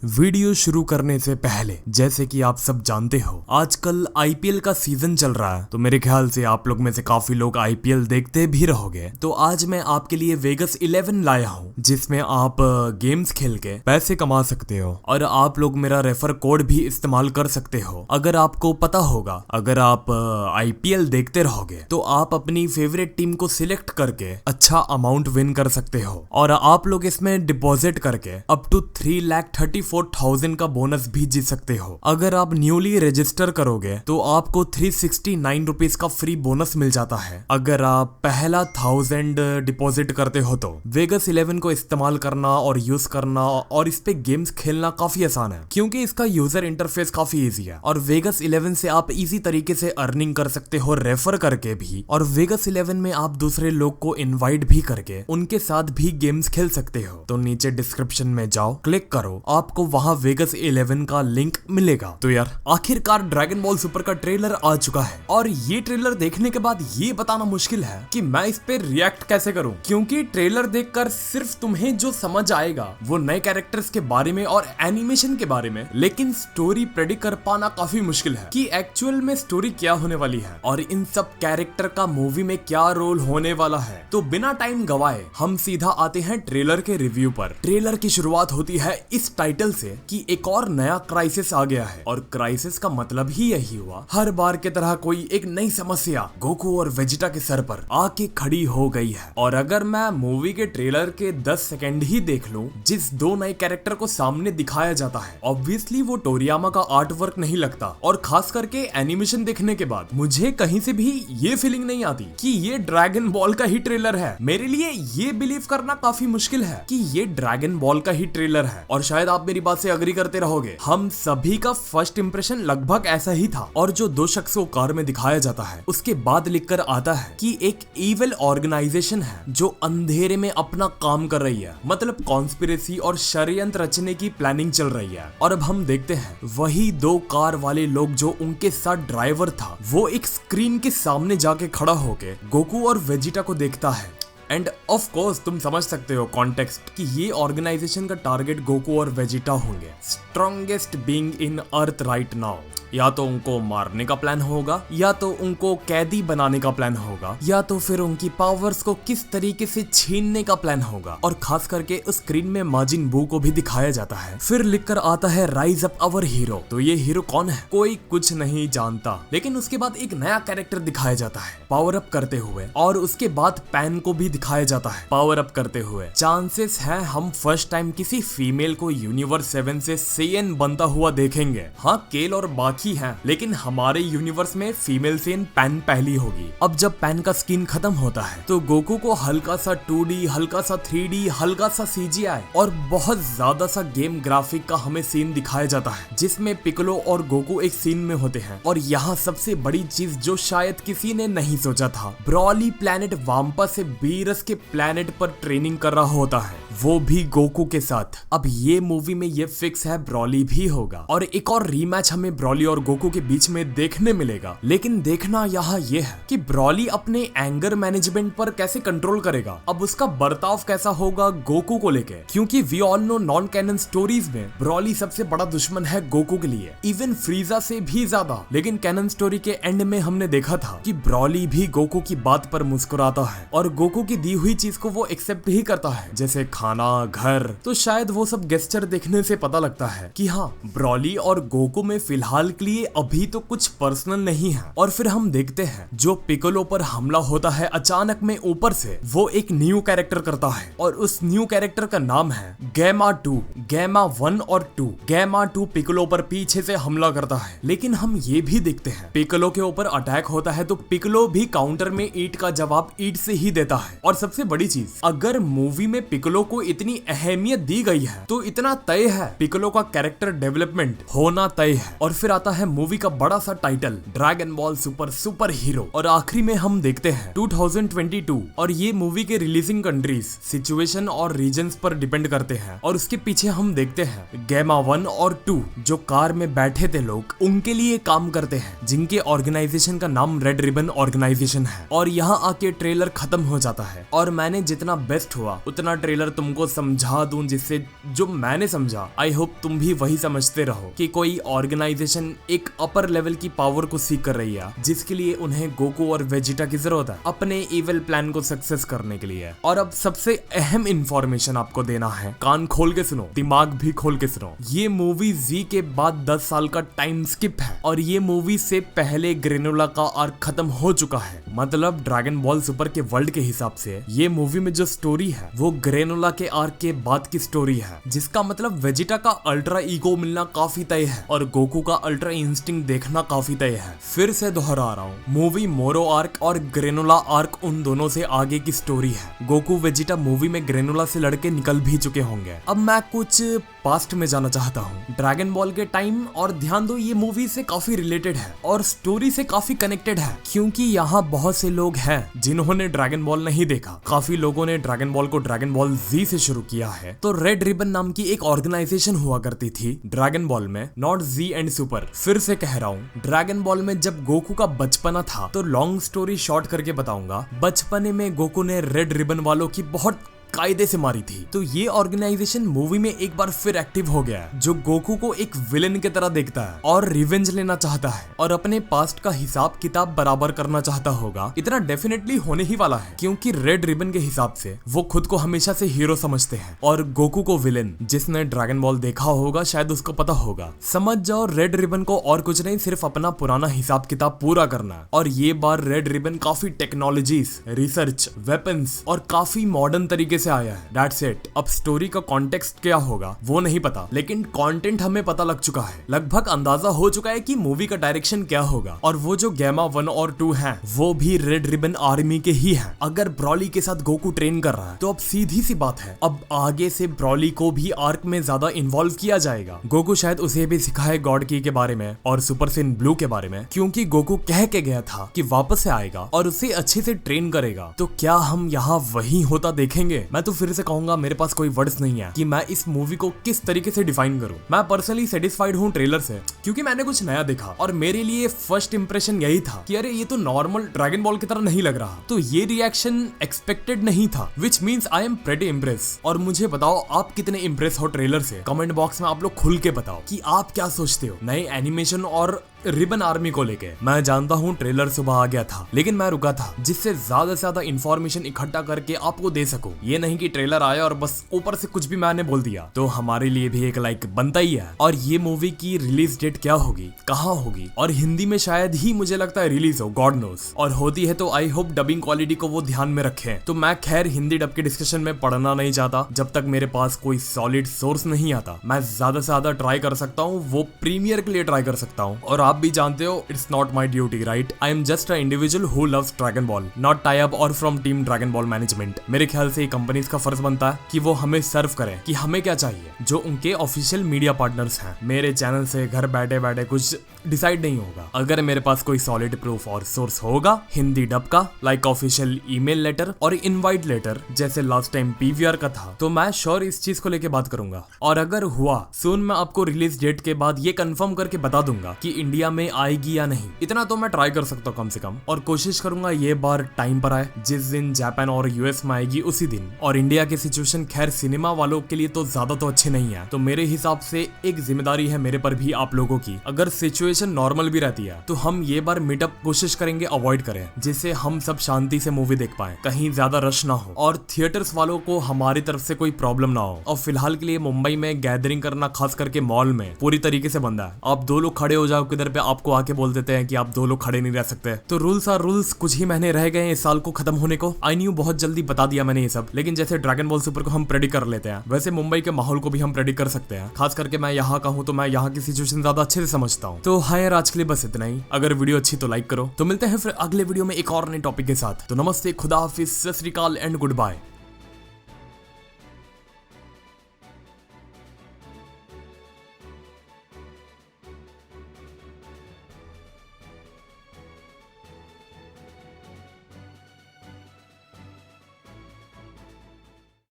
Video शुरू करने से पहले जैसे कि आप सब जानते हो आजकल आईपीएल का सीजन चल रहा है, तो मेरे ख्याल से आप लोग में से काफी लोग आईपीएल देखते भी रहोगे। तो आज मैं आपके लिए वेगस 11 लाया हूँ जिसमें आप गेम्स खेल के पैसे कमा सकते हो और आप लोग मेरा रेफर कोड भी इस्तेमाल कर सकते हो। अगर आपको पता होगा, अगर आप आईपीएल देखते रहोगे तो आप अपनी फेवरेट टीम को सिलेक्ट करके अच्छा अमाउंट विन कर सकते हो और आप लोग इसमें डिपॉजिट करके अप टू 3,34,000 का बोनस भी जीत सकते हो। अगर आप न्यूली रजिस्टर करोगे तो आपको 369 रुपीज का फ्री बोनस मिल जाता है। अगर आप पहला 1000 डिपॉजिट करते हो तो वेगस 11 को इस्तेमाल करना और यूज करना और इस पे गेम्स खेलना काफी आसान है क्योंकि इसका यूजर इंटरफेस काफी इजी है और वेगस 11 से आप इजी तरीके से अर्निंग कर सकते हो रेफर करके भी। और वेगस 11 में आप दूसरे लोग को इनवाइट भी करके उनके साथ भी गेम्स खेल सकते हो। तो नीचे डिस्क्रिप्शन में जाओ, क्लिक करो, आपको वहां वेगस 11 का लिंक मिलेगा। तो यार आखिरकार ड्रैगन बॉल सुपर का ट्रेलर आ चुका है और ये ट्रेलर देखने के बाद ये बताना मुश्किल है कि मैं इस पे रिएक्ट कैसे करूं, क्योंकि ट्रेलर देखकर सिर्फ तुम्हें जो समझ आएगा वो नए कैरेक्टर्स के बारे में और एनिमेशन के बारे में, लेकिन स्टोरी प्रेडिक्ट कर पाना काफी मुश्किल है कि एक्चुअल में स्टोरी क्या होने वाली है और इन सब कैरेक्टर का मूवी में क्या रोल होने वाला है। तो बिना टाइम गवाए हम सीधा आते हैं ट्रेलर के रिव्यू पर। ट्रेलर की शुरुआत होती है इस टाइटल से कि एक और नया क्राइसिस आ गया है और क्राइसिस का मतलब ही यही हुआ, हर बार की तरह कोई एक नई समस्या गोकू और वेजिटा के सर पर आके खड़ी हो गई है। और अगर मैं मूवी के ट्रेलर के 10 सेकंड ही देख लूं जिस दो नए कैरेक्टर को सामने दिखाया जाता है, ऑब्वियसली वो टोरियामा का आर्ट वर्क नहीं लगता और खास करके एनिमेशन देखने के बाद मुझे कहीं से भी ये फीलिंग नहीं आती कि ये ड्रैगन बॉल का ही ट्रेलर है। मेरे लिए ये बिलीव करना काफी मुश्किल है कि ये ड्रैगन बॉल का ही ट्रेलर है और शायद आप मेरी बात से अग्री करते रहोगे। हम सभी का फर्स्ट इंप्रेशन लगभग ऐसा ही था और जो दो शख्स को कार में दिखाया जाता है उसके बाद लिखकर आता है कि एक इविल ऑर्गेनाइजेशन है जो अंधेरे में अपना काम कर रही है, मतलब कॉन्स्पिरेसी और षड्यंत्र रचने की प्लानिंग चल रही है। और अब हम देखते हैं वही दो कार वाले लोग जो उनके साथ ड्राइवर था वो एक स्क्रीन के सामने जाके खड़ा होके गोकू और वेजिटा को देखता है। एंड ऑफ कोर्स तुम समझ सकते हो कॉन्टेक्स्ट कि ये ऑर्गेनाइजेशन का टारगेट गोकू और वेजिटा होंगे, strongest being in earth right now. या तो उनको मारने का प्लान होगा, या तो उनको कैदी बनाने का प्लान होगा, या तो फिर उनकी पावर्स को किस तरीके से छीनने का प्लान होगा। और खास करके उस स्क्रीन में माजिन बू को भी दिखाया जाता है। फिर लिखकर आता है राइज अप अवर हीरो। तो ये हीरो कौन है? कोई कुछ नहीं जानता, लेकिन उसके बाद एक नया कैरेक्टर दिखाया जाता है पावर अप करते हुए, और उसके बाद पैन को भी दिखाया जाता है पावर अप करते हुए। चांसेस है हम फर्स्ट टाइम किसी फीमेल को यूनिवर्स 7 से सेयन बनता हुआ देखेंगे। हाँ, केल और बाकी हैं, लेकिन हमारे यूनिवर्स में फीमेल सेन पैन पहली होगी। अब जब पैन का स्किन खत्म होता है तो गोकू को हल्का सा 2D, हल्का सा 3D, हल्का सा CGI और बहुत ज्यादा सा गेम ग्राफिक का हमें सीन दिखाया जाता है जिसमें पिकलो और गोकू एक सीन में होते हैं। और यहाँ सबसे बड़ी चीज जो शायद किसी ने नहीं सोचा था, ब्रॉली प्लेनेट वाम्पा से बीरस के प्लेनेट पर ट्रेनिंग कर रहा होता है, वो भी गोकू के साथ। अब ये मूवी में ये फिक्स है ब्रॉली भी होगा और एक और रीमैच हमें ब्रॉली और गोकू के बीच में देखने मिलेगा। लेकिन देखना यहाँ ये है कि ब्रॉली अपने एंगर मैनेजमेंट पर कैसे कंट्रोल करेगा, अब उसका बर्ताव कैसा होगा गोकू को लेके, क्योंकि we all know non canon stories में ब्रॉली सबसे बड़ा दुश्मन है गोकू के लिए, इवन फ्रीजा से भी ज्यादा। लेकिन कैनन स्टोरी के एंड में हमने देखा था कि ब्रॉली भी गोकू की बात पर मुस्कुराता है और गोकू की दी हुई चीज को वो एक्सेप्ट ही करता है, जैसे खाना, घर। तो शायद वो सब गेस्चर देखने से पता लगता है कि हाँ, ब्रॉली और गोकू में फिलहाल के लिए अभी तो कुछ पर्सनल नहीं है। और फिर हम देखते हैं जो पिकोलो पर हमला होता है अचानक में ऊपर से, वो एक न्यू कैरेक्टर करता है और उस न्यू कैरेक्टर का नाम है गैमा 2। गैमा 1 और 2। गैमा 2 पिकोलो पर पीछे से हमला करता है, लेकिन हम ये भी देखते हैं पिकोलो के ऊपर अटैक होता है तो पिकोलो भी काउंटर में ईट का जवाब ईट से ही देता है। और सबसे बड़ी चीज, अगर मूवी में पिकोलो को इतनी अहमियत दी गई है तो इतना तय है पिकोलो का कैरेक्टर डेवलपमेंट होना तय है। और फिर आता आता है मूवी का बड़ा सा title dragon ball super super hero, और आखिरी में हम देखते हैं 2022। और ये मूवी के रिलीजिंग कंट्रीज, सिचुएशन और रीजन्स पर डिपेंड करते हैं। और उसके पीछे हम देखते हैं गैमा 1 और 2 जो कार में बैठे थे लोग, उनके लिए काम करते हैं, जिनके ऑर्गेनाइजेशन का नाम रेड रिबन ऑर्गेनाइजेशन है। और यहाँ आके ट्रेलर खत्म हो जाता है और मैंने जितना बेस्ट हुआ उतना ट्रेलर तुमको समझा दूं, जिससे जो मैंने समझा आई होप तुम भी वही समझते रहो कि कोई ऑर्गेनाइजेशन एक अपर लेवल की पावर को सीख कर रही है, जिसके लिए उन्हें गोकू और वेजिटा की जरूरत है अपने इविल प्लान को सक्सेस करने के लिए। और अब सबसे अहम इंफॉर्मेशन आपको देना है, कान खोल के सुनो, दिमाग भी खोल के सुनो। ये मूवी जी के बाद 10 साल का टाइम स्किप है और ये मूवी से पहले ग्रेनुला का आर्क खत्म हो चुका है। मतलब ड्रैगन बॉल सुपर के वर्ल्ड के हिसाब से ये मूवी में जो स्टोरी है वो ग्रेनुला के आर्क के बाद की स्टोरी है, जिसका मतलब वेजिटा का अल्ट्रा ईगो मिलना काफी तय है और गोकू का अल्ट्रा इंस्टिंक्ट देखना काफी तय है। फिर से दोहरा रहा हूँ, मूवी मोरो आर्क और ग्रेनुला आर्क उन दोनों से आगे की स्टोरी है। गोकू वेजिटा मूवी में ग्रेनुला से लड़के निकल भी चुके होंगे। अब मैं कुछ पास्ट में जाना चाहता हूँ, ड्रैगन बॉल के टाइम, और ध्यान दो ये मूवी से काफी रिलेटेड है और स्टोरी से काफी कनेक्टेड है, क्योंकि यहाँ बहुत से लोग हैं जिन्होंने ड्रैगन बॉल नहीं देखा। काफी लोगों ने ड्रैगन बॉल को ड्रैगन बॉल जी से शुरू किया है। तो रेड रिबन नाम की एक ऑर्गेनाइजेशन हुआ करती थी ड्रैगन बॉल में, नॉट जी एंड सुपर। फिर से कह रहा हूँ, ड्रैगन बॉल में जब गोकू का बचपना था, तो लॉन्ग स्टोरी शॉर्ट करके बताऊंगा, बचपने में गोकू ने रेड रिबन वालों की बहुत कायदे से मारी थी। तो ये ऑर्गेनाइजेशन मूवी में एक बार फिर एक्टिव हो गया है, जो गोकू को एक विलेन की तरह देखता है और रिवेंज लेना चाहता है और अपने पास्ट का हिसाब किताब बराबर करना चाहता होगा। इतना डेफिनेटली होने ही वाला है, क्योंकि रेड रिबन के हिसाब से वो खुद को हमेशा से हीरो समझते हैं और गोकू को विलेन। जिसने ड्रैगन बॉल देखा होगा शायद उसको पता होगा। समझ जाओ, रेड रिबन को और कुछ नहीं, सिर्फ अपना पुराना हिसाब किताब पूरा करना है। और ये बार रेड रिबन काफी टेक्नोलॉजीज, रिसर्च, वेपन्स और काफी मॉडर्न तरीके से आया है। That's it। अब स्टोरी का कॉन्टेक्स्ट क्या होगा वो नहीं पता, लेकिन कंटेंट हमें पता लग चुका है। लगभग अंदाजा हो चुका है कि मूवी का डायरेक्शन क्या होगा। और वो जो गैमा 1 और 2 हैं, वो भी रेड रिबन आर्मी के ही हैं। अगर ब्रॉली के साथ गोकू ट्रेन कर रहा है तो अब सीधी सी बात है, अब आगे से ब्रॉली को भी आर्क में ज्यादा इन्वॉल्व किया जाएगा। गोकू शायद उसे भी सिखाए गॉड की के बारे में और सुपर सेन ब्लू के बारे में, क्योंकि गोकू कह के गया था कि वापस से आएगा और उसे अच्छे से ट्रेन करेगा। तो क्या हम यहाँ वही होता देखेंगे? मैं तो फिर से कहूंगा, मेरे पास कोई वर्ड्स नहीं है कि मैं इस मूवी को किस तरीके से डिफाइन करूं। मैं पर्सनली सेटिस्फाइड हूं ट्रेलर से, क्योंकि मैंने कुछ नया देखा और मेरे लिए फर्स्ट इंप्रेशन यही था कि अरे ये तो नॉर्मल ड्रैगन बॉल की तरह नहीं लग रहा। तो ये रिएक्शन एक्सपेक्टेड नहीं था, which means I am pretty impress. और मुझे बताओ आप कितने इम्प्रेस हो ट्रेलर से। कमेंट बॉक्स में आप लोग खुल के बताओ कि आप क्या सोचते हो नए एनिमेशन और रिबन आर्मी को लेके। मैं जानता हूँ ट्रेलर सुबह आ गया था, लेकिन मैं रुका था जिससे ज्यादा से ज्यादा इंफॉर्मेशन इकट्ठा करके आपको दे सकूं। ये नहीं कि ट्रेलर आया और बस ऊपर से कुछ भी मैंने बोल दिया। तो हमारे लिए भी एक लाइक बनता ही है। और ये मूवी की रिलीज डेट क्या होगी, कहाँ होगी, और हिंदी में शायद ही मुझे लगता है रिलीज हो, गॉड नोस। और होती है तो आई होप डबिंग क्वालिटी को वो ध्यान में रखें। तो मैं खैर हिंदी डब के डिस्कशन में पढ़ना नहीं चाहता जब तक मेरे पास कोई सॉलिड सोर्स नहीं आता। मैं ज्यादा से ज्यादा ट्राई कर सकता हूँ, वो प्रीमियर के लिए ट्राई कर सकता हूँ। और आप भी जानते हो, it's not my duty, right? I am just an individual who loves Dragon Ball, not tie up or from team Dragon Ball management। मेरे ख्याल से कंपनीज का फर्ज बनता है कि वो हमें सर्व करें कि हमें क्या चाहिए, जो उनके ऑफिशियल मीडिया पार्टनर्स हैं। मेरे चैनल से घर बैठे बैठे कुछ डिसाइड नहीं होगा। अगर मेरे पास कोई सॉलिड प्रूफ और सोर्स होगा हिंदी डब का, लाइक ऑफिशियल ईमेल लेटर और इनवाइट लेटर जैसे लास्ट टाइम पीवीआर का था, तो मैं श्योर इस चीज को लेके बात करूंगा। और अगर हुआ सुन, मैं आपको रिलीज डेट के बाद ये कंफर्म करके बता दूंगा कि इंडिया में आएगी या नहीं। इतना तो मैं ट्राई कर सकता हूँ कम से कम, और कोशिश करूंगा ये बार टाइम पर आए, जिस दिन जापान और यूएस में आएगी उसी दिन। और इंडिया की सिचुएशन खैर सिनेमा वालों के लिए तो ज्यादा तो अच्छे नहीं है, तो मेरे हिसाब से एक जिम्मेदारी है मेरे पर भी आप लोगों की। अगर सिचुएशन नॉर्मल भी रहती है तो हम ये बार मीटअप कोशिश करेंगे अवॉइड करें, जिससे हम सब शांति से मूवी देख पाए, कहीं ज्यादा रश ना हो और थिएटर्स वालों को हमारी तरफ से कोई प्रॉब्लम ना हो। और फिलहाल के लिए मुंबई में गैदरिंग करना, खास करके मॉल में, पूरी तरीके से बंद है। आप 2 लोग खड़े हो जाओ किधर पे, आपको आके बोल देते हैं कि आप 2 लोग खड़े नहीं रह सकते। तो रूल्स आर रूल्स। कुछ ही महीने रह गए इस साल को खत्म होने को। आई न्यू बहुत जल्दी बता दिया मैंने ये सब, लेकिन जैसे ड्रैगन बॉल सुपर को हम प्रेडिक्ट कर लेते हैं, वैसे मुंबई के माहौल को भी हम प्रेडिक्ट कर सकते हैं। खास करके मैं यहाँ का हूँ तो मैं यहाँ की सिचुएशन ज्यादा अच्छे से समझता हूँ। तो हाँ यार, आज के लिए बस इतना ही। अगर वीडियो अच्छी तो लाइक करो। तो मिलते हैं फिर अगले वीडियो में एक और नए टॉपिक के साथ। तो नमस्ते, खुदा हाफिज, सत श्री अकाल एंड गुड बाय।